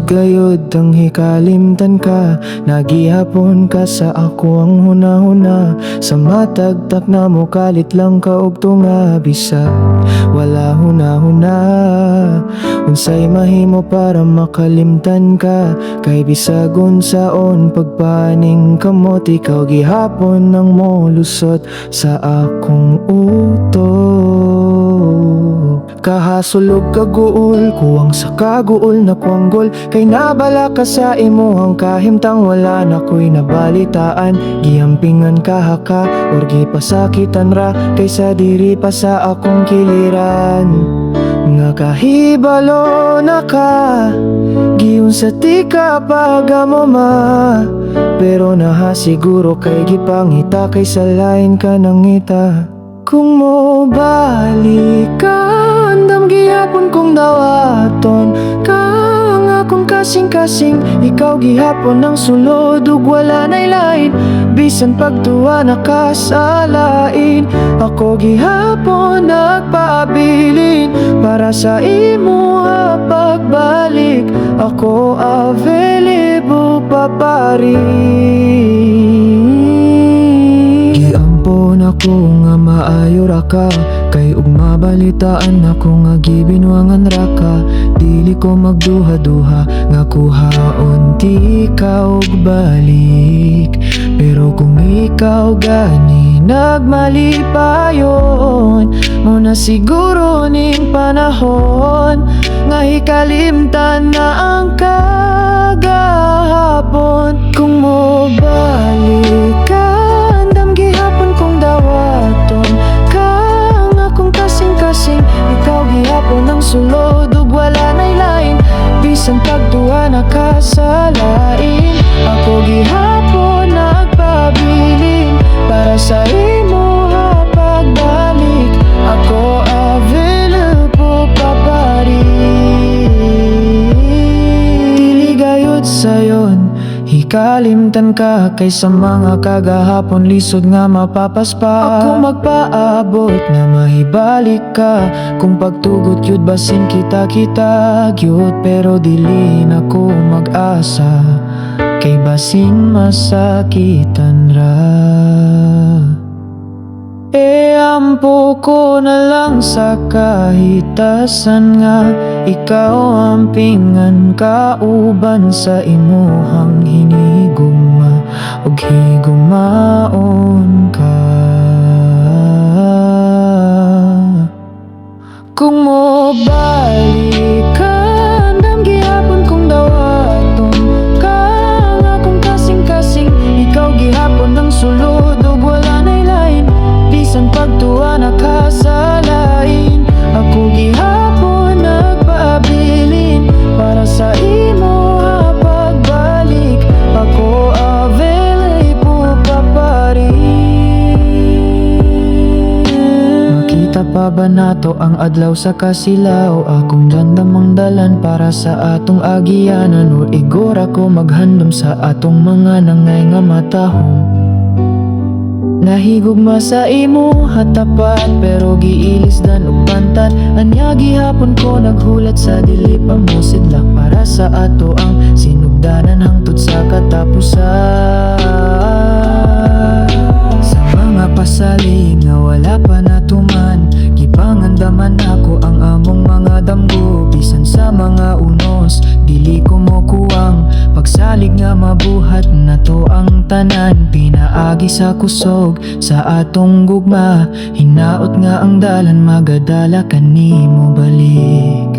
Lisod gayod ang hikalimtan ka, nagihapon ka sa ako ang hunahuna. Sa matagtak na mo kalit lang ka og tunga, bisag wala hunahuna. Unsay mahimo para makalimtan ka, kay bisag unsaon pagpaning kamot. Ikaw gihapon ang mo lusot sa akong utok. Kahasulog kaguol, kuwang sa kaguol na kuanggol. Kay nabala ka sa imo ang kahimtang wala na ko'y nabalitaan. Gihampingan ka haka, or gipasakitan ra, kaysa diri pa sa akong kiliran. Nga kahibalo na ka, giun sa tika pagamo ma. Pero nahasiguro kay gipangita, kay sa lain ka nangita. Kung mo balik ka, andam gihapon kong dawaton ka ang akong kasing-kasing. Ikaw gihapon ang sulod ug wala na'y lain, bisan pagtuwa nakasalain. Ako gihapon nagpaabilin para sa imo pagbalik. Ako available paparin. Giampon ako nga maayo ra ka, kay ug mabalitaan ako nga gibinwangan ra ka. Dili ko magduha-duha nga kuhaon ti ka og balik. Pero kung ikaw gani nagmali pa yon, mo na siguro ning panahon nga hikalimtan na ang kagahapon. Kung mo balik ka, andam gihapon kong dawaton ka ang akong kasing-kasing. Ikaw gihapon ang sulod ug wala na'y lain, bisan pagtuwa nakasalain. Ako gihapon nagpabilin para sa imo pagbalik. Ako available paparin. Dili gayud sayon hikalimtan ka, kaysa mga kagahapon lisod nga mapapaspa. Ako magpaabot na mahibalik ka, kung pagtugot yun basin kita-kita gyud. Pero dili na ko mag-asa, kay basin masakitan ra. Ampo ko na lang sa kahitasan nga ikaw ampingan kauban sa imuhang hinigugma ug higumaon ka. Kung mo balik ka, andam gihapon kong dawaton ka ang akong kasing-kasing. Ikaw gihapon ang sulod ug wala na'y lain, bisan pagtuwa nakasalain. Ako gihapon nagpaabilin para sa imo pagbalik. Ako available paparin. Makita pa ba nato ang adlaw sa kasilaw? Akong dandamang dalan para sa atong agianan, o igora ko maghandom sa atong mga nangay nga matahong. Nahigugma sa imo hatapat, pero giilisdan og pantat. Anya gihapon ko naghulat sa dili pa mo sidlak, para sa ato ang sinugdanan hangtod sa katapusan. Sa mga pasalig nga wala pa natuman, gipangandaman ako ang among mga damgo. Bisan sa mga unos dili ko mo kuwang, pagsalig nga mabuhat na to ang tanan. Pinaagi sa kusog sa atong gugma, hinaot nga ang dalan magadala kanimo balik.